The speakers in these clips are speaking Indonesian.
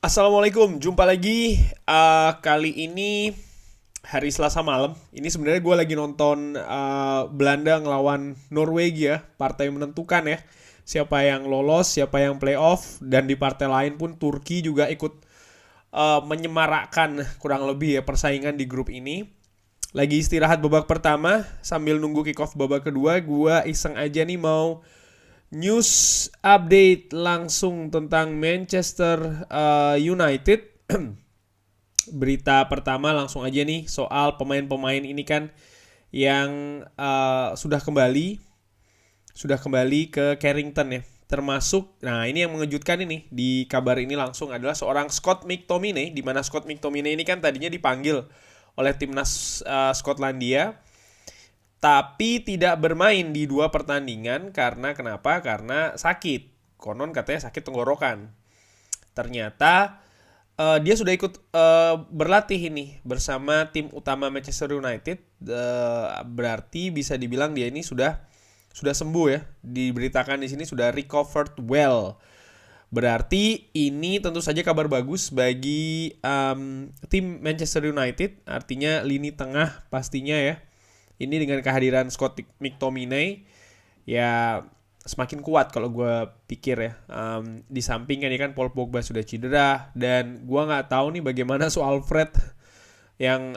Assalamualaikum, jumpa lagi. Kali ini hari Selasa malam. Ini sebenarnya gue lagi nonton Belanda ngelawan Norwegia, partai menentukan ya. Siapa yang lolos, siapa yang playoff, dan di partai lain pun Turki juga ikut menyemarakkan kurang lebih ya persaingan di grup ini. Lagi istirahat babak pertama, sambil nunggu kick off babak kedua, gue iseng aja nih mau news update langsung tentang Manchester United. Berita pertama langsung aja nih soal pemain-pemain ini kan yang sudah kembali ke Carrington ya. Termasuk, nah ini yang mengejutkan ini di kabar ini langsung adalah seorang Scott McTominay, di mana Scott McTominay ini kan tadinya dipanggil oleh timnas Skotlandia, tapi tidak bermain di dua pertandingan karena kenapa? Karena sakit. Konon katanya sakit tenggorokan. Ternyata dia sudah ikut berlatih ini bersama tim utama Manchester United. Berarti bisa dibilang dia ini sudah sembuh ya. Diberitakan di sini sudah recovered well. Berarti ini tentu saja kabar bagus bagi tim Manchester United. Artinya lini tengah pastinya ya. Ini dengan kehadiran Scott McTominay ya semakin kuat kalau gue pikir ya. Di samping kan ya kan Paul Pogba sudah cedera dan gue nggak tahu nih bagaimana soal Fred yang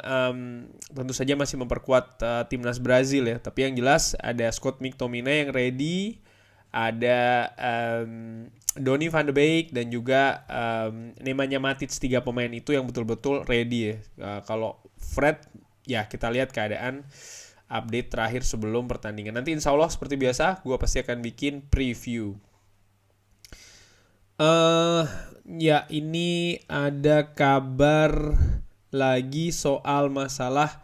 tentu saja masih memperkuat timnas Brazil ya. Tapi yang jelas ada Scott McTominay yang ready, ada Donny van de Beek dan juga Nemanja Matic, tiga pemain itu yang betul-betul ready ya. Kalau Fred ya kita lihat keadaan update terakhir sebelum pertandingan. Nanti insya Allah seperti biasa gue pasti akan bikin preview. Ya ini ada kabar lagi soal masalah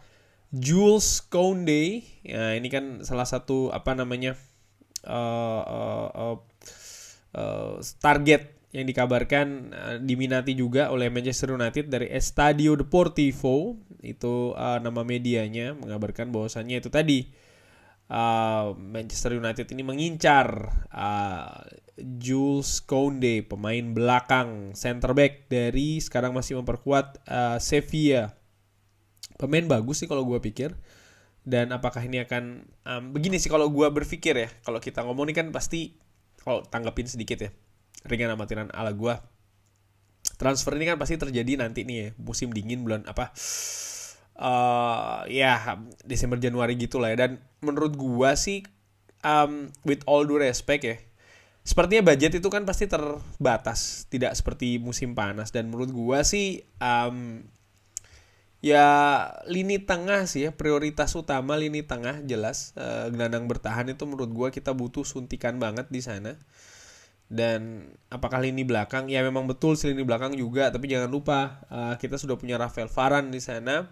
Jules Koundé. Ya ini kan salah satu target yang dikabarkan diminati juga oleh Manchester United dari Estadio Deportivo. Itu nama medianya mengabarkan bahwasannya itu tadi Manchester United ini mengincar Jules Koundé, pemain belakang center back dari sekarang masih memperkuat Sevilla. Pemain bagus sih kalau gue pikir. Dan apakah ini akan begini sih kalau gue berpikir ya, kalau kita ngomong ini kan pasti kalau tanggapin sedikit ya, ringan amatiran ala gue, transfer ini kan pasti terjadi nanti nih ya, musim dingin bulan ya Desember Januari gitu lah ya. Dan menurut gue sih with all due respect ya, sepertinya budget itu kan pasti terbatas, tidak seperti musim panas. Dan menurut gue sih ya lini tengah sih ya, prioritas utama lini tengah jelas. Gelandang bertahan itu menurut gue kita butuh suntikan banget di sana. Dan apakah lini belakang? Ya memang betul sih lini belakang juga, tapi jangan lupa kita sudah punya Rafael Varane di sana.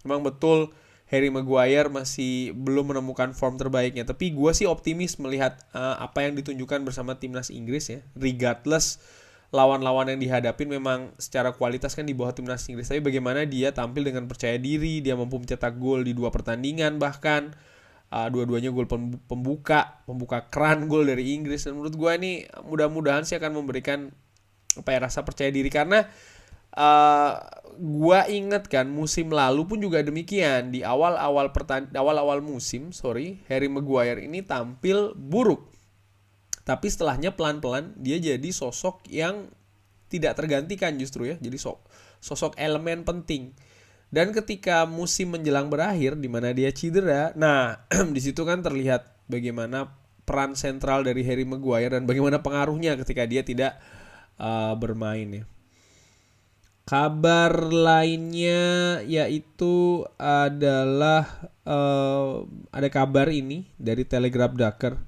Memang betul Harry Maguire masih belum menemukan form terbaiknya, tapi gue sih optimis melihat apa yang ditunjukkan bersama timnas Inggris ya. Regardless lawan-lawan yang dihadapin memang secara kualitas kan di bawah timnas Inggris, tapi bagaimana dia tampil dengan percaya diri, dia mampu mencetak gol di dua pertandingan bahkan. Dua-duanya gol pembuka keran gol dari Inggris. Dan menurut gue ini mudah-mudahan sih akan memberikan rasa percaya diri, karena gue inget kan musim lalu pun juga demikian. Di awal-awal musim Harry Maguire ini tampil buruk, tapi setelahnya pelan-pelan dia jadi sosok yang tidak tergantikan justru ya, jadi sosok elemen penting. Dan ketika musim menjelang berakhir di mana dia cedera, nah di situ kan terlihat bagaimana peran sentral dari Harry Maguire dan bagaimana pengaruhnya ketika dia tidak bermain ya. Kabar lainnya yaitu adalah ada kabar ini dari Telegraph Daker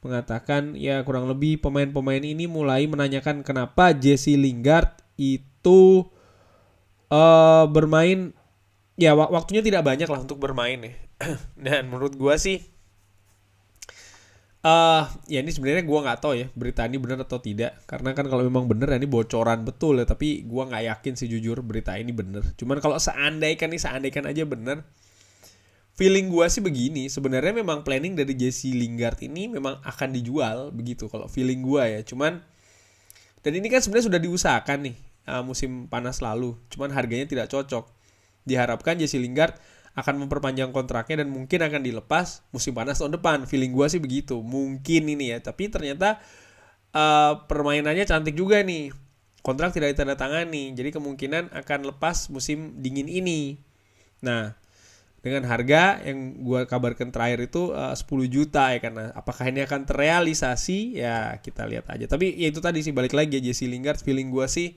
mengatakan ya kurang lebih pemain-pemain ini mulai menanyakan kenapa Jesse Lingard itu bermain ya waktunya tidak banyak lah untuk bermain ya. Dan menurut gue sih ya ini sebenarnya gue nggak tahu ya berita ini benar atau tidak, karena kan kalau memang benar ya ini bocoran betul ya, tapi gue nggak yakin sih jujur berita ini benar. Cuman kalau seandaikan aja benar, feeling gue sih begini, sebenarnya memang planning dari Jesse Lingard ini memang akan dijual begitu kalau feeling gue ya. Cuman dan ini kan sebenarnya sudah diusahakan nih musim panas lalu. Cuman harganya tidak cocok. Diharapkan Jesse Lingard akan memperpanjang kontraknya dan mungkin akan dilepas musim panas tahun depan. Feeling gue sih begitu. Mungkin ini ya. Tapi ternyata permainannya cantik juga nih. Kontrak tidak ditandatangani. Jadi kemungkinan akan lepas musim dingin ini. Nah, dengan harga yang gue kabarkan terakhir itu 10 juta ya, karena apakah ini akan terrealisasi ya kita lihat aja. Tapi ya itu tadi sih, balik lagi ya, Jesse Lingard feeling gue sih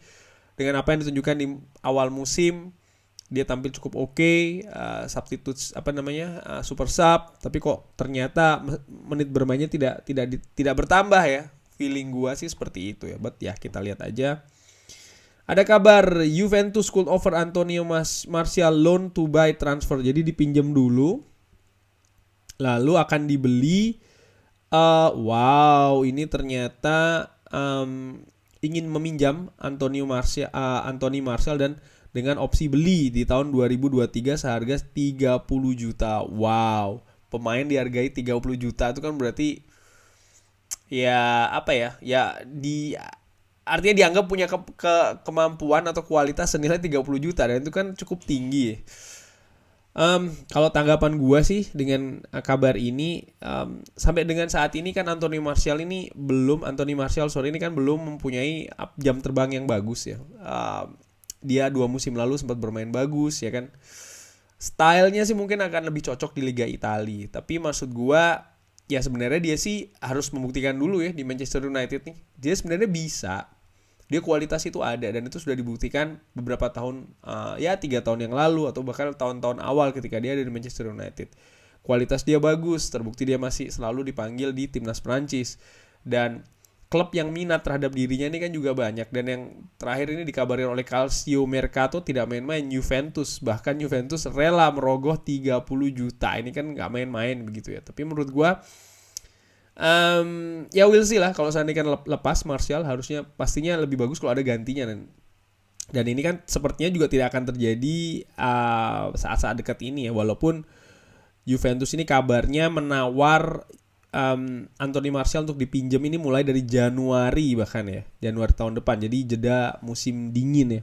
dengan apa yang ditunjukkan di awal musim dia tampil cukup oke, substitute super sub, tapi kok ternyata menit bermainnya tidak bertambah ya. Feeling gue sih seperti itu ya. But ya kita lihat aja. Ada kabar Juventus could offer Antonio Martial loan to buy transfer. Jadi dipinjam dulu, lalu akan dibeli. Wow, ini ternyata ingin meminjam Anthony Martial dan dengan opsi beli di tahun 2023 seharga 30 juta. Wow, pemain dihargai 30 juta itu kan berarti ya apa ya? Ya artinya dianggap punya kemampuan atau kualitas senilai 30 juta dan itu kan cukup tinggi. Kalau tanggapan gue sih dengan kabar ini, sampai dengan saat ini kan Anthony Martial ini belum mempunyai jam terbang yang bagus ya. Dia 2 musim lalu sempat bermain bagus ya kan. Stylenya sih mungkin akan lebih cocok di Liga Italia. Tapi maksud gue ya sebenarnya dia sih harus membuktikan dulu ya di Manchester United nih. Dia sebenarnya bisa. Dia kualitas itu ada dan itu sudah dibuktikan beberapa tahun, 3 tahun yang lalu atau bahkan tahun-tahun awal ketika dia ada di Manchester United. Kualitas dia bagus, terbukti dia masih selalu dipanggil di timnas Prancis. Dan klub yang minat terhadap dirinya ini kan juga banyak. Dan yang terakhir ini dikabarin oleh Calcio Mercato tidak main-main, Juventus. Bahkan Juventus rela merogoh 30 juta. Ini kan gak main-main begitu ya. Tapi menurut gue ya we'll see lah, kalau seandainya lepas Martial harusnya pastinya lebih bagus kalau ada gantinya dan ini kan sepertinya juga tidak akan terjadi saat-saat dekat ini ya, walaupun Juventus ini kabarnya menawar Anthony Martial untuk dipinjam ini mulai dari Januari bahkan ya, Januari tahun depan, jadi jeda musim dingin ya.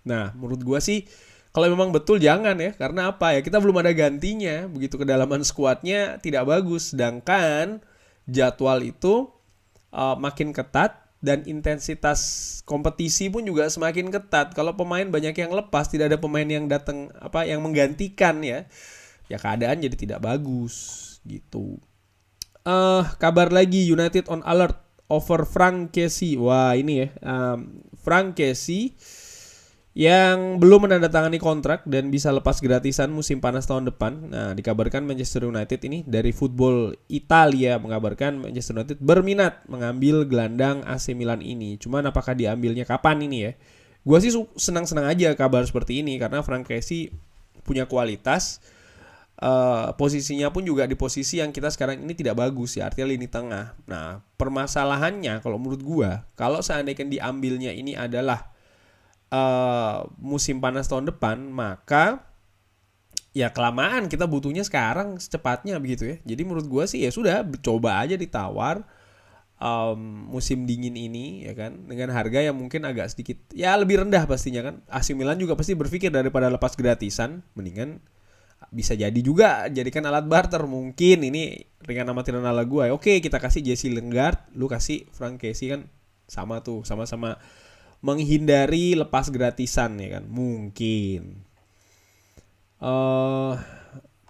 Nah menurut gua sih kalau memang betul jangan ya, karena apa ya, kita belum ada gantinya, begitu kedalaman skuadnya tidak bagus, sedangkan jadwal itu makin ketat dan intensitas kompetisi pun juga semakin ketat. Kalau pemain banyak yang lepas, tidak ada pemain yang datang yang menggantikan ya keadaan jadi tidak bagus gitu. Kabar lagi, United on alert over Frank Kessie. Wah ini ya, Frank Kessie yang belum menandatangani kontrak dan bisa lepas gratisan musim panas tahun depan. Nah, dikabarkan Manchester United ini dari Football Italia mengabarkan Manchester United berminat mengambil gelandang AC Milan ini. Cuman apakah diambilnya kapan ini ya? Gua sih senang-senang aja kabar seperti ini karena Frank Kessie punya kualitas. Posisinya pun juga di posisi yang kita sekarang ini tidak bagus ya, artinya lini tengah. Nah, permasalahannya kalau menurut gua, kalau seandainya diambilnya ini adalah musim panas tahun depan, maka ya kelamaan, kita butuhnya sekarang secepatnya begitu ya. Jadi menurut gue sih ya sudah, coba aja ditawar musim dingin ini ya kan, dengan harga yang mungkin agak sedikit ya lebih rendah pastinya kan. AC Milan juga pasti berpikir daripada lepas gratisan, mendingan bisa jadi juga jadikan alat barter. Mungkin ini ringan amatiran ala gue. Oke, kita kasih Jesse Lingard, lu kasih Frank Kessie, kan sama tuh, sama-sama menghindari lepas gratisan ya kan, mungkin.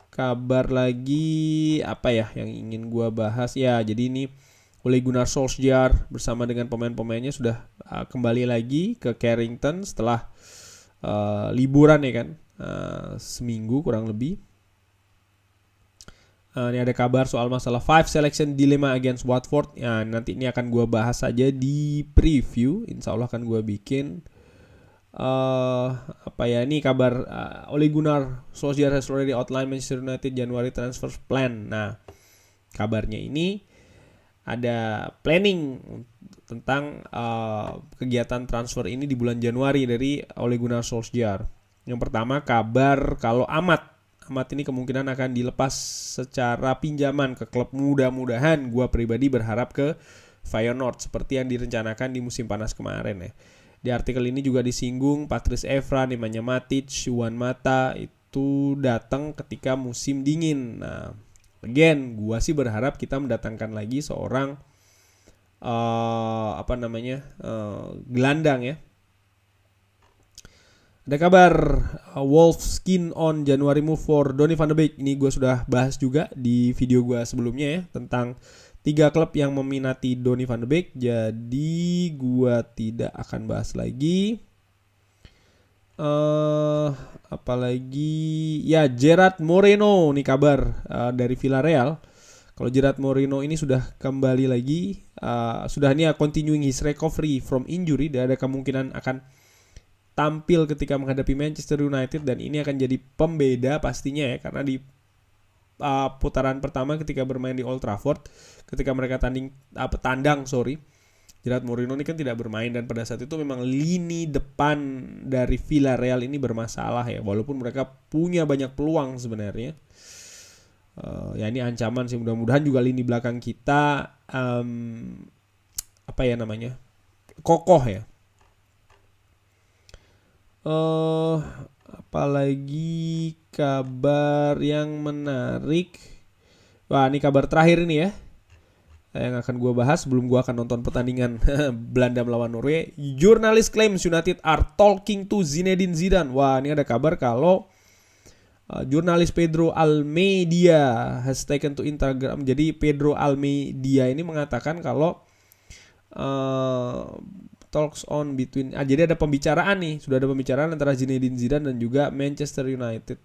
Kabar lagi apa ya yang ingin gue bahas ya, jadi ini Ole Gunnar Solskjaer bersama dengan pemain-pemainnya sudah kembali lagi ke Carrington setelah liburan ya kan, seminggu kurang lebih. Ini ada kabar soal masalah 5 selection dilemma against Watford. Ya, nanti ini akan gue bahas saja di preview. Insya Allah akan gue bikin. Ini kabar Ole Gunnar Solskjaer has already outlined Manchester United January transfer plan. Nah, kabarnya ini ada planning tentang kegiatan transfer ini di bulan Januari dari Ole Gunnar Solskjaer. Yang pertama, kabar kalau Amat ini kemungkinan akan dilepas secara pinjaman ke klub. Mudah-mudahan gue pribadi berharap ke Feyenoord seperti yang direncanakan di musim panas kemarin ya. Di artikel ini juga disinggung Patrice Evra, Nemanja Matic, Juan Mata itu datang ketika musim dingin. Nah, again, gua sih berharap kita mendatangkan lagi seorang gelandang ya. Ada kabar Wolves keen on January move for Donny van de Beek. Ini gue sudah bahas juga di video gue sebelumnya ya, tentang 3 klub yang meminati Donny van de Beek. Jadi gue tidak akan bahas lagi. Apalagi ya, Gerard Moreno nih kabar dari Villarreal. Kalau Gerard Moreno ini sudah kembali lagi, sudah nih continuing his recovery from injury, dan ada kemungkinan akan tampil ketika menghadapi Manchester United, dan ini akan jadi pembeda pastinya ya, karena di putaran pertama ketika bermain di Old Trafford, ketika mereka tandang Gerard Moreno ini kan tidak bermain, dan pada saat itu memang lini depan dari Villarreal ini bermasalah ya, walaupun mereka punya banyak peluang sebenarnya. Ya ini ancaman sih, mudah-mudahan juga lini belakang kita kokoh ya. Apalagi kabar yang menarik. Wah, ini kabar terakhir ini ya, yang akan gue bahas sebelum gue akan nonton pertandingan Belanda melawan Norway. Journalist claims United are talking to Zinedine Zidane. Wah, ini ada kabar kalau jurnalis Pedro Almeida has taken to Instagram. Jadi Pedro Almeida ini mengatakan kalau talks on between, jadi ada pembicaraan nih, sudah ada pembicaraan antara Zinedine Zidane dan juga Manchester United.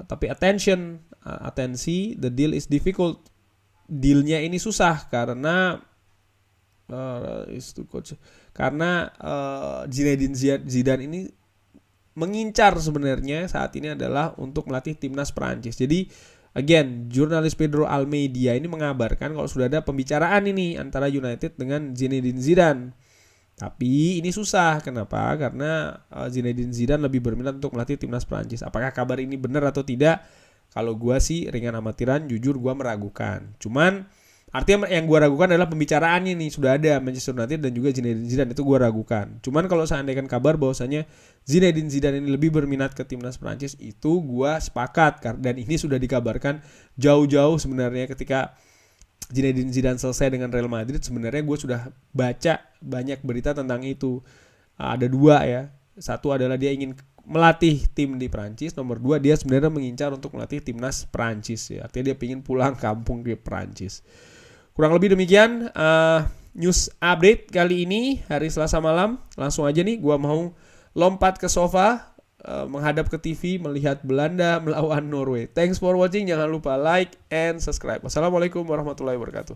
Tapi atensi, the deal is difficult. Dealnya ini susah karena Zinedine Zidane ini mengincar sebenarnya saat ini adalah untuk melatih timnas Prancis. Jadi again, jurnalis Pedro Almeida ini mengabarkan kalau sudah ada pembicaraan ini antara United dengan Zinedine Zidane. Tapi ini susah. Kenapa? Karena Zinedine Zidane lebih berminat untuk melatih timnas Prancis. Apakah kabar ini benar atau tidak? Kalau gue sih ringan amatiran, jujur gue meragukan. Cuman artinya yang gue ragukan adalah pembicaraannya nih, sudah ada Manchester United dan juga Zinedine Zidane, itu gue ragukan. Cuman kalau seandainya kabar bahwasanya Zinedine Zidane ini lebih berminat ke timnas Prancis, itu gue sepakat. Dan ini sudah dikabarkan jauh-jauh sebenarnya ketika Zinedine Zidane selesai dengan Real Madrid. Sebenarnya gue sudah baca banyak berita tentang itu. Ada 2 ya. Satu adalah dia ingin melatih tim di Prancis. Nomor 2, dia sebenarnya mengincar untuk melatih timnas Prancis ya. Artinya dia ingin pulang kampung ke Prancis. Kurang lebih demikian news update kali ini hari Selasa malam. Langsung aja nih gue mau lompat ke sofa, menghadap ke TV, melihat Belanda melawan Norway. Thanks for watching. Jangan lupa like and subscribe. Wassalamualaikum warahmatullahi wabarakatuh.